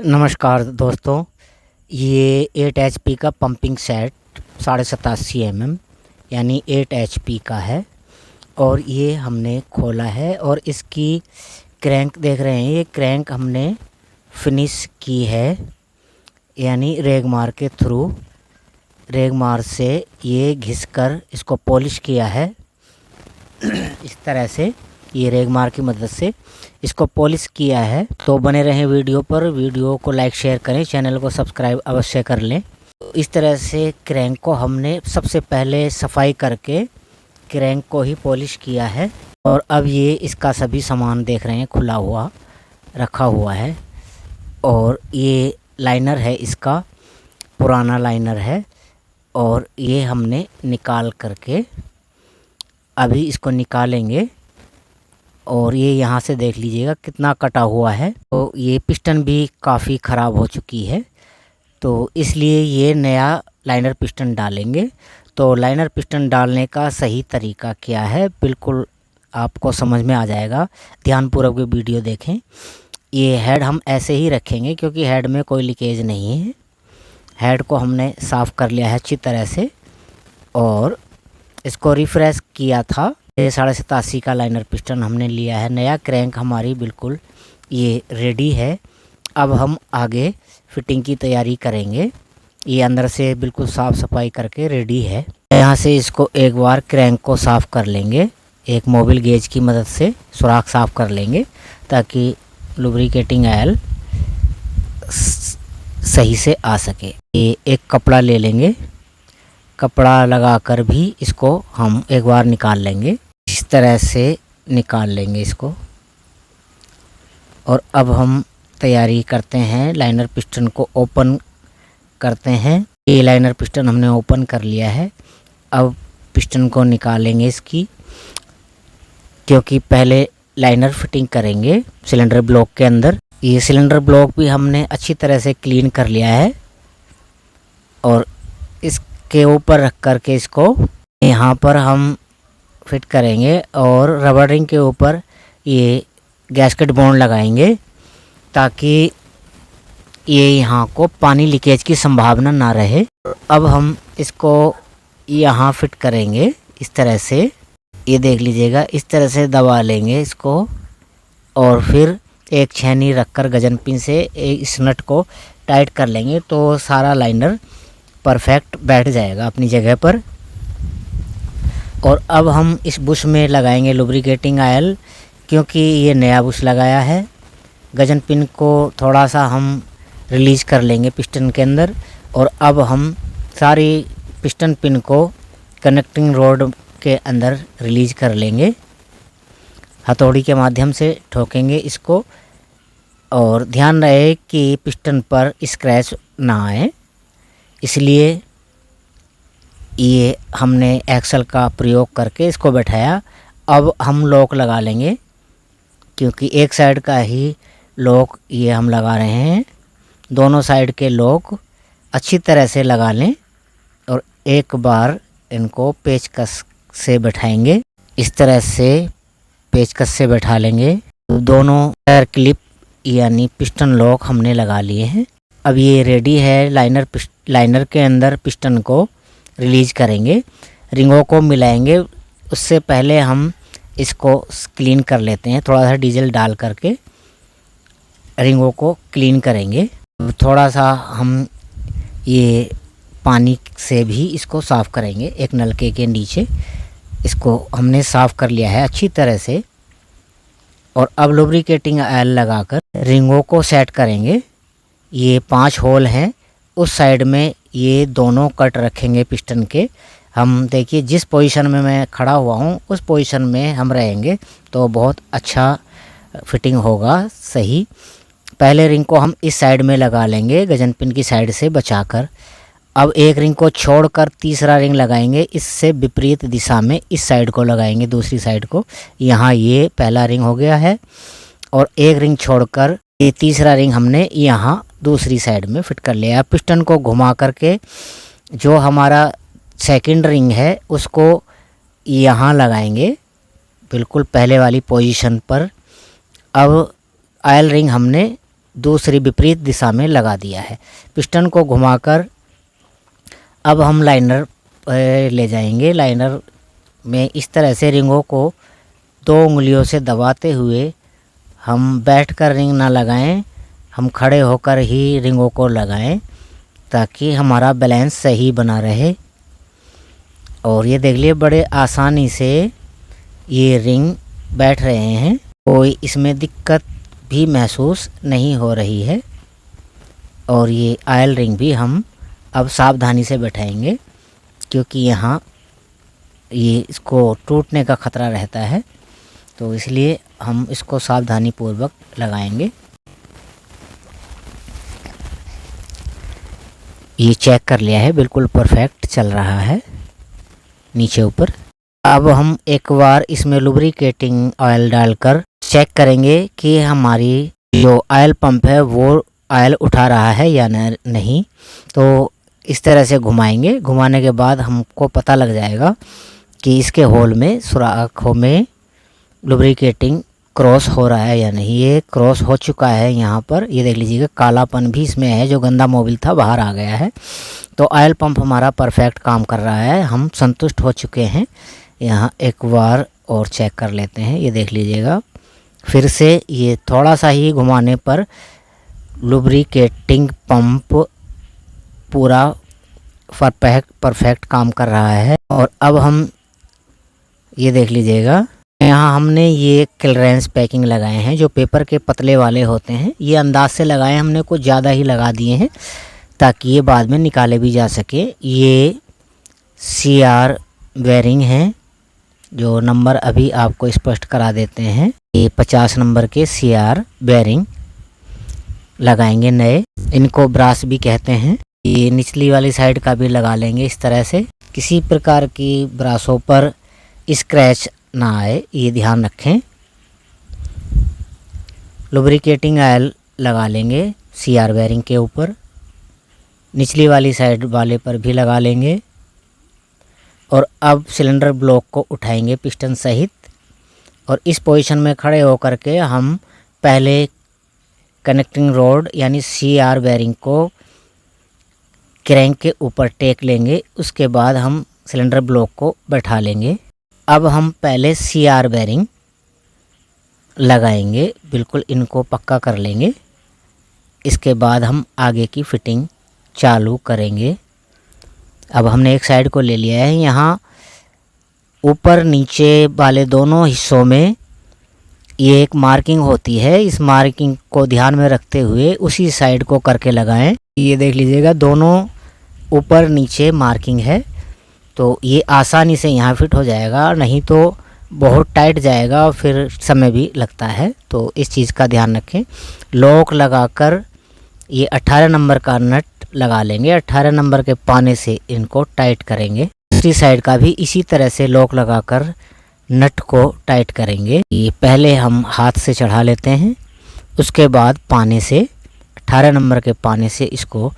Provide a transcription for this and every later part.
नमस्कार दोस्तों, ये 8 एचपी का पंपिंग सेट 87.5 mm यानी 8 एचपी का है और ये हमने खोला है और इसकी क्रैंक देख रहे हैं। ये क्रैंक हमने फिनिश की है, यानी रेगमार के थ्रू रेगमार से ये घिसकर इसको पॉलिश किया है। इस तरह से ये रेगमार की मदद से इसको पॉलिश किया है। तो बने रहें वीडियो पर, वीडियो को लाइक शेयर करें, चैनल को सब्सक्राइब अवश्य कर लें। इस तरह से क्रैंक को हमने सबसे पहले सफाई करके क्रैंक को ही पॉलिश किया है और अब ये इसका सभी सामान देख रहे हैं खुला हुआ रखा हुआ है। और ये लाइनर है, इसका पुराना लाइनर है और ये हमने निकाल करके अभी इसको निकालेंगे। और ये यहाँ से देख लीजिएगा कितना कटा हुआ है। तो ये पिस्टन भी काफ़ी ख़राब हो चुकी है, तो इसलिए ये नया लाइनर पिस्टन डालेंगे। तो लाइनर पिस्टन डालने का सही तरीका क्या है बिल्कुल आपको समझ में आ जाएगा, ध्यानपूर्वक ये वीडियो देखें। ये हेड हम ऐसे ही रखेंगे क्योंकि हेड में कोई लीकेज नहीं है। हेड को हमने साफ़ कर लिया है अच्छी तरह से और इसको रिफ्रेश किया था। ये 87.5 का लाइनर पिस्टन हमने लिया है। नया क्रैंक हमारी बिल्कुल ये रेडी है। अब हम आगे फिटिंग की तैयारी करेंगे। ये अंदर से बिल्कुल साफ़ सफाई करके रेडी है। यहाँ से इसको एक बार क्रैंक को साफ़ कर लेंगे, एक मोबिल गेज की मदद से सुराख साफ़ कर लेंगे ताकि लुब्रिकेटिंग ऑयल सही से आ सके। ये एक कपड़ा ले लेंगे, कपड़ा लगाकर भी इसको हम एक बार निकाल लेंगे। इस तरह से निकाल लेंगे इसको। और अब हम तैयारी करते हैं, लाइनर पिस्टन को ओपन करते हैं। ये लाइनर पिस्टन हमने ओपन कर लिया है। अब पिस्टन को निकालेंगे इसकी, क्योंकि पहले लाइनर फिटिंग करेंगे सिलेंडर ब्लॉक के अंदर। ये सिलेंडर ब्लॉक भी हमने अच्छी तरह से क्लीन कर लिया है और इसके ऊपर रख कर के इसको यहाँ पर हम फिट करेंगे और रबर रिंग के ऊपर ये गैस्केट बॉन्ड लगाएंगे ताकि ये यहाँ को पानी लीकेज की संभावना ना रहे। अब हम इसको यहाँ फिट करेंगे इस तरह से। ये देख लीजिएगा, इस तरह से दबा लेंगे इसको और फिर एक छेनी रखकर गजन पिन से इस नट को टाइट कर लेंगे तो सारा लाइनर परफेक्ट बैठ जाएगा अपनी जगह पर। और अब हम इस बुश में लगाएंगे लुब्रिकेटिंग ऑयल, क्योंकि ये नया बुश लगाया है। गजन पिन को थोड़ा सा हम रिलीज़ कर लेंगे पिस्टन के अंदर और अब हम सारी पिस्टन पिन को कनेक्टिंग रोड के अंदर रिलीज़ कर लेंगे। हथौड़ी के माध्यम से ठोकेंगे इसको और ध्यान रहे कि पिस्टन पर स्क्रैच ना आए, इसलिए ये हमने एक्सल का प्रयोग करके इसको बैठाया। अब हम लॉक लगा लेंगे, क्योंकि एक साइड का ही लॉक ये हम लगा रहे हैं। दोनों साइड के लॉक अच्छी तरह से लगा लें और एक बार इनको पेचकस से बैठाएंगे। इस तरह से पेचकस से बैठा लेंगे। दोनों टायर क्लिप यानी पिस्टन लॉक हमने लगा लिए हैं। अब ये रेडी है। लाइनर के अंदर पिस्टन को रिलीज़ करेंगे, रिंगों को मिलाएंगे। उससे पहले हम इसको क्लीन कर लेते हैं। थोड़ा सा डीजल डाल करके रिंगों को क्लीन करेंगे। थोड़ा सा हम ये पानी से भी इसको साफ़ करेंगे। एक नलके के नीचे इसको हमने साफ़ कर लिया है अच्छी तरह से। और अब लुब्रिकेटिंग ऑयल लगाकर रिंगों को सेट करेंगे। ये 5 होल हैं, उस साइड में ये दोनों कट रखेंगे पिस्टन के। हम देखिए जिस पोजीशन में मैं खड़ा हुआ हूँ उस पोजीशन में हम रहेंगे तो बहुत अच्छा फिटिंग होगा सही। पहले रिंग को हम इस साइड में लगा लेंगे गजन पिन की साइड से बचाकर। अब एक रिंग को छोड़कर तीसरा रिंग लगाएंगे, इससे विपरीत दिशा में इस साइड को लगाएंगे, दूसरी साइड को। यहाँ ये पहला रिंग हो गया है और एक रिंग छोड़कर ये तीसरा रिंग हमने यहाँ दूसरी साइड में फिट कर लिया। पिस्टन को घुमा करके जो हमारा सेकंड रिंग है उसको यहाँ लगाएंगे बिल्कुल पहले वाली पोजीशन पर। अब ऑयल रिंग हमने दूसरी विपरीत दिशा में लगा दिया है। पिस्टन को घुमाकर अब हम लाइनर ले जाएंगे। लाइनर में इस तरह से रिंगों को 2 उंगलियों से दबाते हुए, हम बैठकर रिंग ना लगाएं, हम खड़े होकर ही रिंगों को लगाएं ताकि हमारा बैलेंस सही बना रहे। और ये देख लिए बड़े आसानी से ये रिंग बैठ रहे हैं, कोई इसमें दिक्कत भी महसूस नहीं हो रही है। और ये ऑयल रिंग भी हम अब सावधानी से बैठाएंगे क्योंकि यहाँ ये इसको टूटने का ख़तरा रहता है, तो इसलिए हम इसको सावधानी पूर्वक लगाएंगे। ये चेक कर लिया है, बिल्कुल परफेक्ट चल रहा है नीचे ऊपर। अब हम एक बार इसमें लुब्रिकेटिंग ऑयल डालकर चेक करेंगे कि हमारी जो ऑयल पंप है वो ऑयल उठा रहा है या नहीं। तो इस तरह से घुमाएंगे। घुमाने के बाद हमको पता लग जाएगा कि इसके होल में, सुराखों में लुब्रिकेटिंग क्रॉस हो रहा है या नहीं। ये क्रॉस हो चुका है यहाँ पर, ये देख लीजिएगा कालापन भी इसमें है, जो गंदा मोबिल था बाहर आ गया है। तो ऑयल पंप हमारा परफेक्ट काम कर रहा है, हम संतुष्ट हो चुके हैं। यहाँ एक बार और चेक कर लेते हैं, ये देख लीजिएगा फिर से। ये थोड़ा सा ही घुमाने पर लुब्रिकेटिंग पंप पूरा परफेक्ट काम कर रहा है। और अब हम ये देख लीजिएगा, यहाँ हमने ये क्लियरेंस पैकिंग लगाए हैं जो पेपर के पतले वाले होते हैं। ये अंदाज से लगाए, हमने कुछ ज़्यादा ही लगा दिए हैं ताकि ये बाद में निकाले भी जा सके। ये CR बेरिंग हैं, जो नंबर अभी आपको स्पष्ट करा देते हैं। ये 50 नंबर के CR बेरिंग लगाएंगे नए, इनको ब्रास भी कहते हैं। ये निचली वाली साइड का भी लगा लेंगे इस तरह से, किसी प्रकार की ब्रासों पर स्क्रैच ना आए, ये ध्यान रखें। लुब्रिकेटिंग ऑयल लगा लेंगे CR बेरिंग के ऊपर, निचली वाली साइड वाले पर भी लगा लेंगे। और अब सिलेंडर ब्लॉक को उठाएंगे पिस्टन सहित, और इस पोजीशन में खड़े होकर के हम पहले कनेक्टिंग रोड यानी CR बेरिंग को क्रैंक के ऊपर टेक लेंगे। उसके बाद हम सिलेंडर ब्लॉक को बैठा लेंगे। अब हम पहले CR बेरिंग लगाएंगे, बिल्कुल इनको पक्का कर लेंगे। इसके बाद हम आगे की फिटिंग चालू करेंगे। अब हमने एक साइड को ले लिया है। यहाँ ऊपर नीचे वाले दोनों हिस्सों में ये एक मार्किंग होती है, इस मार्किंग को ध्यान में रखते हुए उसी साइड को करके लगाएं। ये देख लीजिएगा दोनों ऊपर नीचे मार्किंग है, तो ये आसानी से यहाँ फिट हो जाएगा, नहीं तो बहुत टाइट जाएगा और फिर समय भी लगता है। तो इस चीज़ का ध्यान रखें। लॉक लगाकर ये 18 नंबर का नट लगा लेंगे, 18 नंबर के पाने से इनको टाइट करेंगे। दूसरी साइड का भी इसी तरह से लॉक लगाकर नट को टाइट करेंगे। ये पहले हम हाथ से चढ़ा लेते हैं, उसके बाद पाने से 18 नंबर के पाने से इसको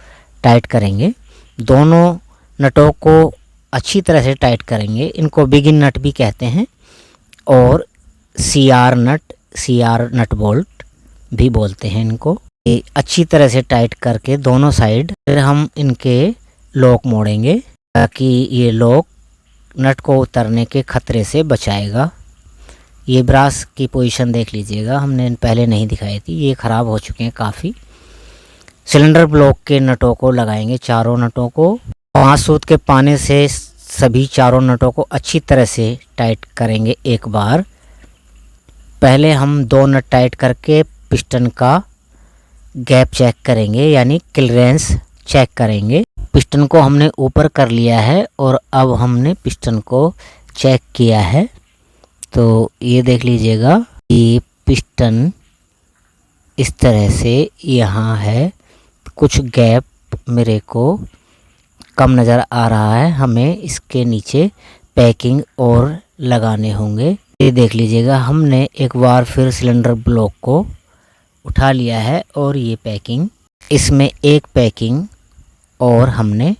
टाइट करेंगे। दोनों नटों को अच्छी तरह से टाइट करेंगे, इनको बिगिन नट भी कहते हैं और CR नट बोल्ट भी बोलते हैं इनको। ये अच्छी तरह से टाइट करके दोनों साइड फिर हम इनके लॉक मोड़ेंगे ताकि ये लॉक नट को उतरने के खतरे से बचाएगा। ये ब्रास की पोजीशन देख लीजिएगा, हमने पहले नहीं दिखाई थी, ये ख़राब हो चुके हैं काफ़ी। सिलेंडर ब्लॉक के नटों को लगाएंगे, चारों नटों को 5 सूत के पाने से सभी चारों नटों को अच्छी तरह से टाइट करेंगे। एक बार पहले हम 2 नट टाइट करके पिस्टन का गैप चेक करेंगे, यानी क्लियरेंस चेक करेंगे। पिस्टन को हमने ऊपर कर लिया है और अब हमने पिस्टन को चेक किया है। तो ये देख लीजिएगा, ये पिस्टन इस तरह से यहाँ है, कुछ गैप मेरे को कम नज़र आ रहा है, हमें इसके नीचे पैकिंग और लगाने होंगे। ये देख लीजिएगा, हमने एक बार फिर सिलेंडर ब्लॉक को उठा लिया है और ये पैकिंग, इसमें एक पैकिंग और हमने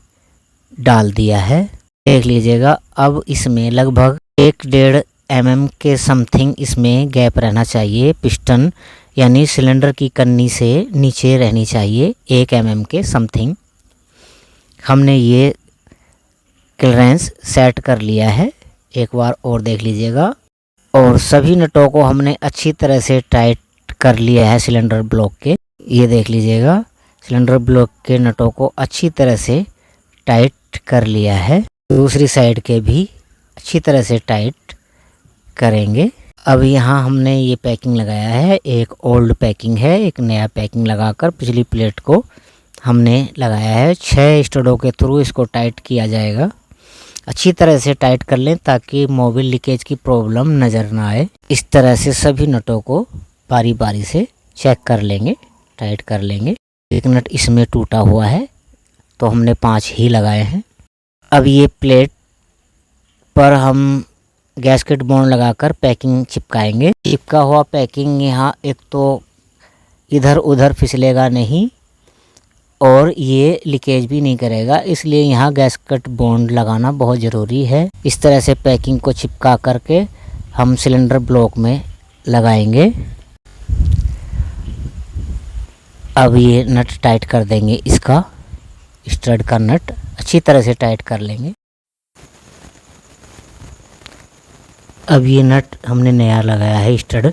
डाल दिया है। देख लीजिएगा, अब इसमें लगभग 1.5 mm के समथिंग इसमें गैप रहना चाहिए। पिस्टन यानी सिलेंडर की कन्नी से नीचे रहनी चाहिए 1 mm के समथिंग। हमने ये क्लियरेंस सेट कर लिया है, एक बार और देख लीजिएगा। और सभी नटों को हमने अच्छी तरह से टाइट कर लिया है सिलेंडर ब्लॉक के। ये देख लीजिएगा, सिलेंडर ब्लॉक के नटों को अच्छी तरह से टाइट कर लिया है। दूसरी साइड के भी अच्छी तरह से टाइट करेंगे। अब यहाँ हमने ये पैकिंग लगाया है, एक ओल्ड पैकिंग है, एक नया पैकिंग लगाकर पिछली प्लेट को हमने लगाया है। 6 स्टडों के थ्रू इसको टाइट किया जाएगा। अच्छी तरह से टाइट कर लें ताकि मोबिल लीकेज की प्रॉब्लम नज़र ना आए। इस तरह से सभी नटों को बारी बारी से चेक कर लेंगे, टाइट कर लेंगे। एक नट इसमें टूटा हुआ है तो हमने 5 ही लगाए हैं। अब ये प्लेट पर हम गैस्केट बॉन्ड लगाकर पैकिंग चिपकाएंगे। चिपका हुआ पैकिंग यहाँ एक तो इधर उधर फिसलेगा नहीं और ये लीकेज भी नहीं करेगा, इसलिए यहाँ गैस्केट बॉन्ड लगाना बहुत ज़रूरी है। इस तरह से पैकिंग को चिपका करके हम सिलेंडर ब्लॉक में लगाएंगे। अब ये नट टाइट कर देंगे, इसका स्टड का नट अच्छी तरह से टाइट कर लेंगे। अब ये नट हमने नया लगाया है स्टड,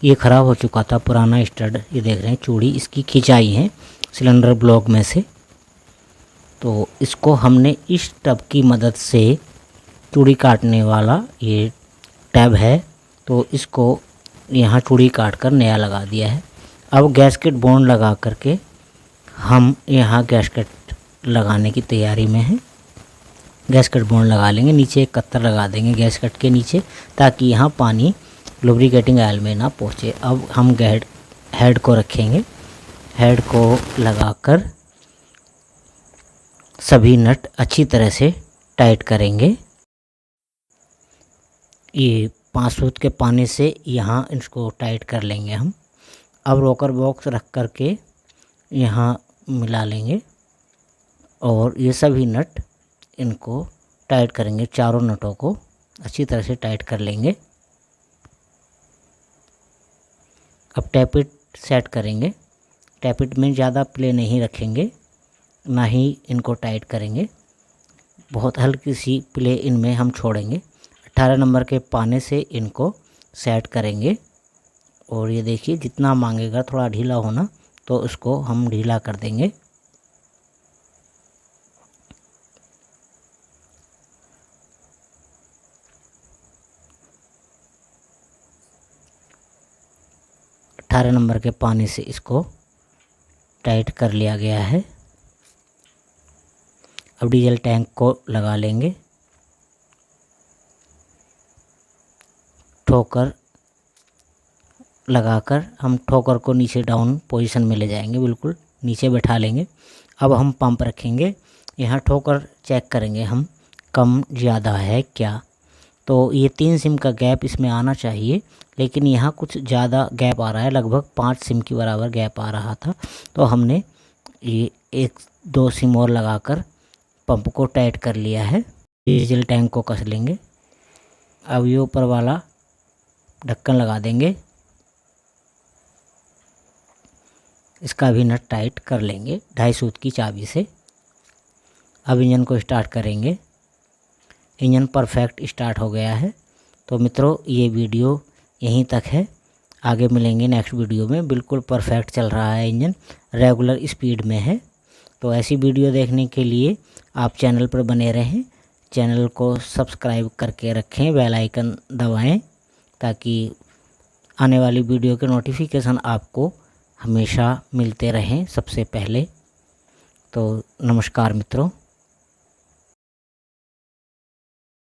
ये ख़राब हो चुका था पुराना स्टड। ये देख रहे हैं चूड़ी इसकी खिंचाई है सिलेंडर ब्लॉक में से, तो इसको हमने इस टब की मदद से, चूड़ी काटने वाला ये टब है, तो इसको यहाँ चूड़ी काट कर नया लगा दिया है। अब गैस्केट बॉन्ड लगा करके हम यहाँ गैस्केट लगाने की तैयारी में हैं। गैस्केट बॉन्ड लगा लेंगे, नीचे एक कत्तर लगा देंगे गैस्केट के नीचे ताकि यहाँ पानी लुब्रिकेटिंग ऑयल में ना पहुँचे। अब हम हेड को रखेंगे, हेड को लगाकर सभी नट अच्छी तरह से टाइट करेंगे। ये 5 फुट के पानी से यहाँ इसको टाइट कर लेंगे हम। अब रोकर बॉक्स रख कर के यहाँ मिला लेंगे और ये सभी नट इनको टाइट करेंगे। चारों नटों को अच्छी तरह से टाइट कर लेंगे। अब टैपिट सेट करेंगे। टैपिट में ज़्यादा प्ले नहीं रखेंगे, ना ही इनको टाइट करेंगे, बहुत हल्की सी प्ले इनमें हम छोड़ेंगे। 18 नंबर के पाने से इनको सेट करेंगे। और ये देखिए जितना मांगेगा थोड़ा ढीला होना तो उसको हम ढीला कर देंगे। अठारह नंबर के पाने से इसको टाइट कर लिया गया है। अब डीजल टैंक को लगा लेंगे। ठोकर लगाकर हम ठोकर को नीचे डाउन पोजीशन में ले जाएंगे, बिल्कुल नीचे बैठा लेंगे। अब हम पंप रखेंगे, यहाँ ठोकर चेक करेंगे हम कम ज़्यादा है क्या। तो ये 3 सिम का गैप इसमें आना चाहिए, लेकिन यहाँ कुछ ज़्यादा गैप आ रहा है, लगभग 5 सिम के बराबर गैप आ रहा था। तो हमने ये 1-2 सिम और लगाकर पंप को टाइट कर लिया है। डीजल टैंक को कस लेंगे। अब ये ऊपर वाला ढक्कन लगा देंगे, इसका भी नट टाइट कर लेंगे 2.5 सूत की चाबी से। अब इंजन को स्टार्ट करेंगे। इंजन परफेक्ट स्टार्ट हो गया है। तो मित्रों ये वीडियो यहीं तक है, आगे मिलेंगे नेक्स्ट वीडियो में। बिल्कुल परफेक्ट चल रहा है इंजन, रेगुलर स्पीड में है। तो ऐसी वीडियो देखने के लिए आप चैनल पर बने रहें, चैनल को सब्सक्राइब करके रखें, बेल आइकन दबाएं ताकि आने वाली वीडियो के नोटिफिकेशन आपको हमेशा मिलते रहें सबसे पहले। तो नमस्कार मित्रों।